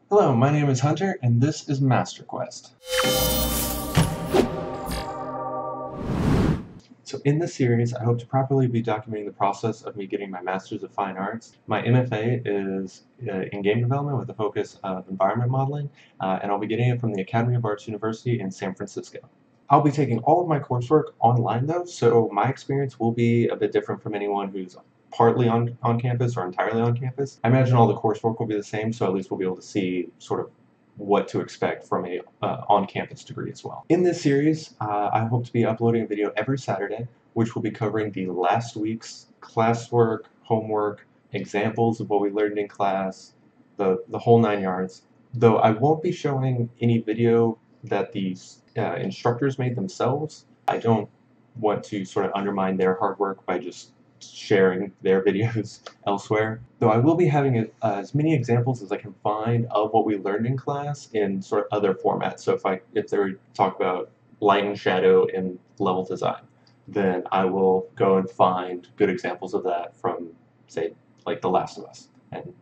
Hello, my name is Hunter, and this is MasterQuest. So in this series, I hope to properly be documenting the process of me getting my Master's of Fine Arts. My MFA is in game development with a focus of environment modeling, and I'll be getting it from the Academy of Arts University in San Francisco. I'll be taking all of my coursework online though, so my experience will be a bit different from anyone who's partly on campus or entirely on campus. I imagine all the coursework will be the same, so at least we'll be able to see sort of what to expect from a on-campus degree as well. In this series, I hope to be uploading a video every Saturday, which will be covering the last week's classwork, homework, examples of what we learned in class, the whole 9 yards. Though I won't be showing any video that these instructors made themselves. I don't want to sort of undermine their hard work by just sharing their videos elsewhere. Though I will be having as many examples as I can find of what we learned in class in sort of other formats. So if they talk about light and shadow in level design, then I will go and find good examples of that from, say, like The Last of Us, and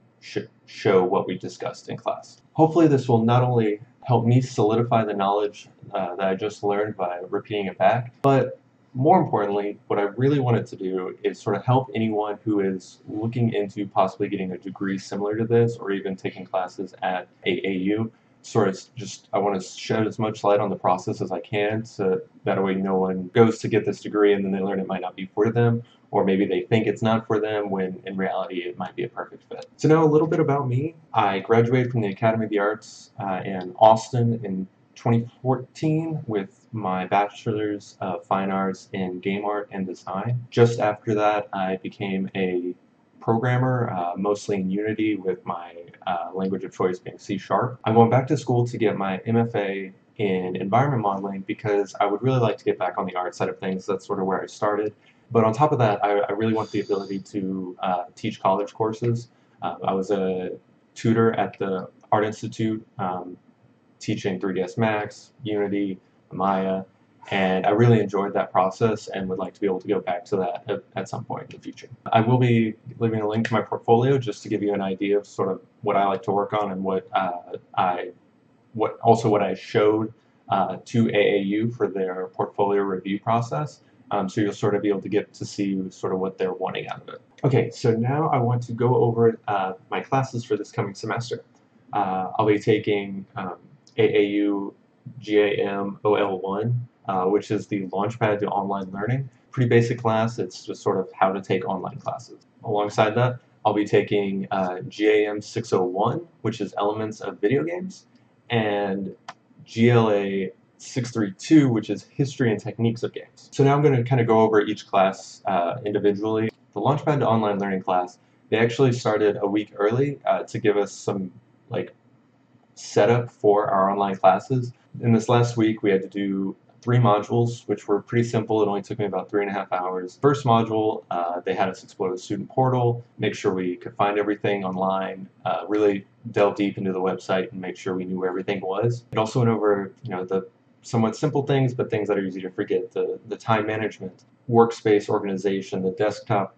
show what we discussed in class. Hopefully this will not only help me solidify the knowledge that I just learned by repeating it back, but more importantly, what I really wanted to do is sort of help anyone who is looking into possibly getting a degree similar to this, or even taking classes at AAU. Sort of just, I want to shed as much light on the process as I can, so that way no one goes to get this degree and then they learn it might not be for them, or maybe they think it's not for them when in reality it might be a perfect fit. So now a little bit about me. I graduated from the Academy of the Arts in Austin in 2014 with my Bachelor's of Fine Arts in Game Art and Design. Just after that, I became a programmer, mostly in Unity, with my language of choice being C#. I went back to school to get my MFA in environment modeling because I would really like to get back on the art side of things. That's sort of where I started. But on top of that, I really want the ability to teach college courses. I was a tutor at the Art Institute, teaching 3ds Max, Unity, Maya, and I really enjoyed that process and would like to be able to go back to that at some point in the future. I will be leaving a link to my portfolio just to give you an idea of sort of what I like to work on and what I showed to AAU for their portfolio review process. So you'll sort of be able to get to see sort of what they're wanting out of it. Okay, so now I want to go over my classes for this coming semester. I'll be taking AAU GAM OL1, which is the Launchpad to Online Learning. Pretty basic class. It's just sort of how to take online classes. Alongside that, I'll be taking GAM 601, which is Elements of Video Games, and GLA 632, which is History and Techniques of Games. So now I'm going to kind of go over each class individually. The Launchpad to Online Learning class, they actually started a week early to give us some setup for our online classes. In this last week, we had to do 3 modules, which were pretty simple. It only took me about 3.5 hours. First module, they had us explore the student portal, make sure we could find everything online, really delve deep into the website and make sure we knew where everything was. It also went over, the somewhat simple things, but things that are easy to forget: the time management, workspace organization, the desktop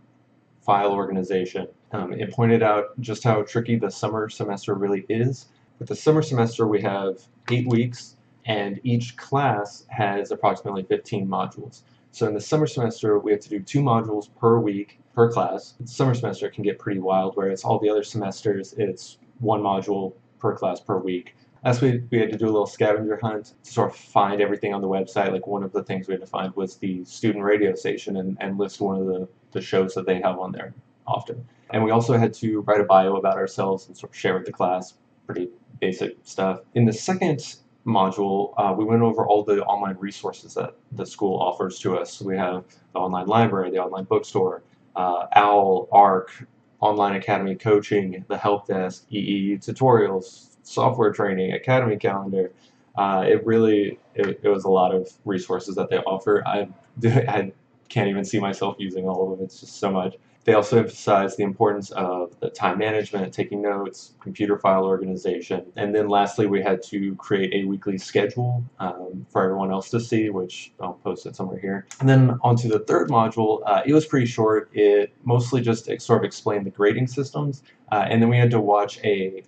file organization. It pointed out just how tricky the summer semester really is. With the summer semester, we have 8 weeks, and each class has approximately 15 modules. So in the summer semester, we have to do 2 modules per week per class. The summer semester can get pretty wild, whereas all the other semesters, it's 1 module per class per week. Last week, we had to do a little scavenger hunt to sort of find everything on the website. Like, one of the things we had to find was the student radio station and list one of the shows that they have on there often. And we also had to write a bio about ourselves and sort of share with the class. Pretty basic stuff. In the second module, we went over all the online resources that the school offers to us. So we have the online library, the online bookstore, OWL, ARC, online academy coaching, the help desk, EE tutorials, software training, academy calendar. It was a lot of resources that they offer. I can't even see myself using all of them. It's just so much. They also emphasize the importance of the time management, taking notes, computer file organization, and then lastly we had to create a weekly schedule for everyone else to see, which I'll post it somewhere here. And then onto the third module, it was pretty short. It mostly just sort of explained the grading systems, and then we had to watch a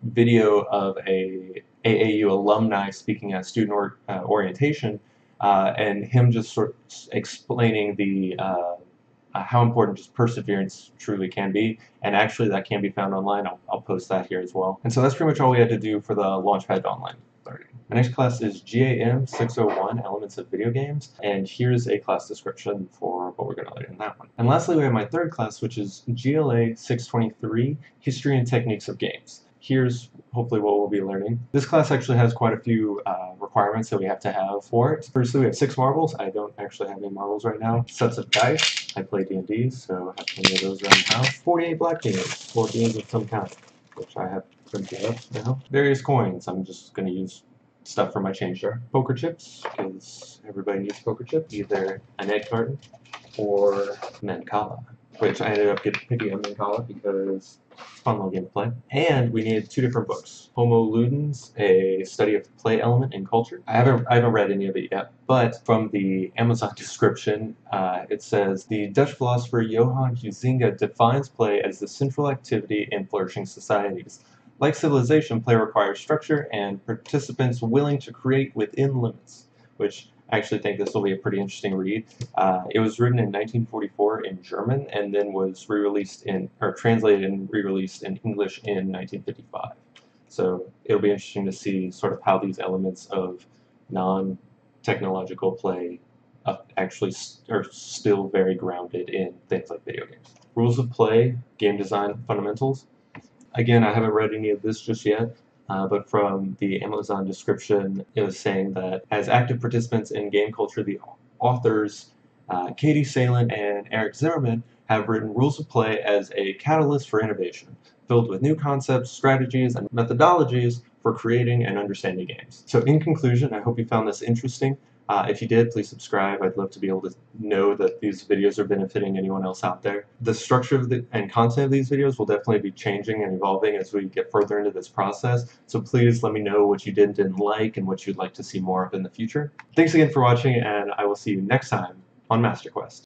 video of a AAU alumni speaking at student orientation, and him just sort of explaining the how important just perseverance truly can be, and actually that can be found online. I'll post that here as well. And so that's pretty much all we had to do for the Launchpad Online learning. The next class is GAM 601, Elements of Video Games, and here's a class description for what we're going to learn in that one. And lastly, we have my third class, which is GLA 623, History and Techniques of Games. Here's hopefully what we'll be learning. This class actually has quite a few requirements that we have to have for it. Firstly, we have 6 marbles. I don't actually have any marbles right now. Sets of dice. I play D&D, so I have plenty of those around the house. 48 black beans, 4 beans of some kind, which I have printed up now. Various coins. I'm just going to use stuff for my change jar. Poker chips, because everybody needs poker chips. Either an egg carton or Mancala, which I ended up picking up Mancala because it's a fun little game to play. And we needed 2 different books. Homo Ludens, a study of the play element in culture. I haven't read any of it yet, but from the Amazon description, it says, the Dutch philosopher Johan Huizinga defines play as the central activity in flourishing societies. Like civilization, play requires structure and participants willing to create within limits, which I actually think this will be a pretty interesting read. It was written in 1944 in German and then was translated and re-released in English in 1955. So it'll be interesting to see sort of how these elements of non-technological play actually are still very grounded in things like video games. Rules of play, game design fundamentals. Again, I haven't read any of this just yet. But from the Amazon description, it was saying that as active participants in game culture, the authors Katie Salen and Eric Zimmerman have written Rules of Play as a catalyst for innovation, filled with new concepts, strategies, and methodologies for creating and understanding games. So in conclusion, I hope you found this interesting. If you did, please subscribe. I'd love to be able to know that these videos are benefiting anyone else out there. The structure of and content of these videos will definitely be changing and evolving as we get further into this process. So please let me know what you did and didn't like and what you'd like to see more of in the future. Thanks again for watching, and I will see you next time on MasterQuest.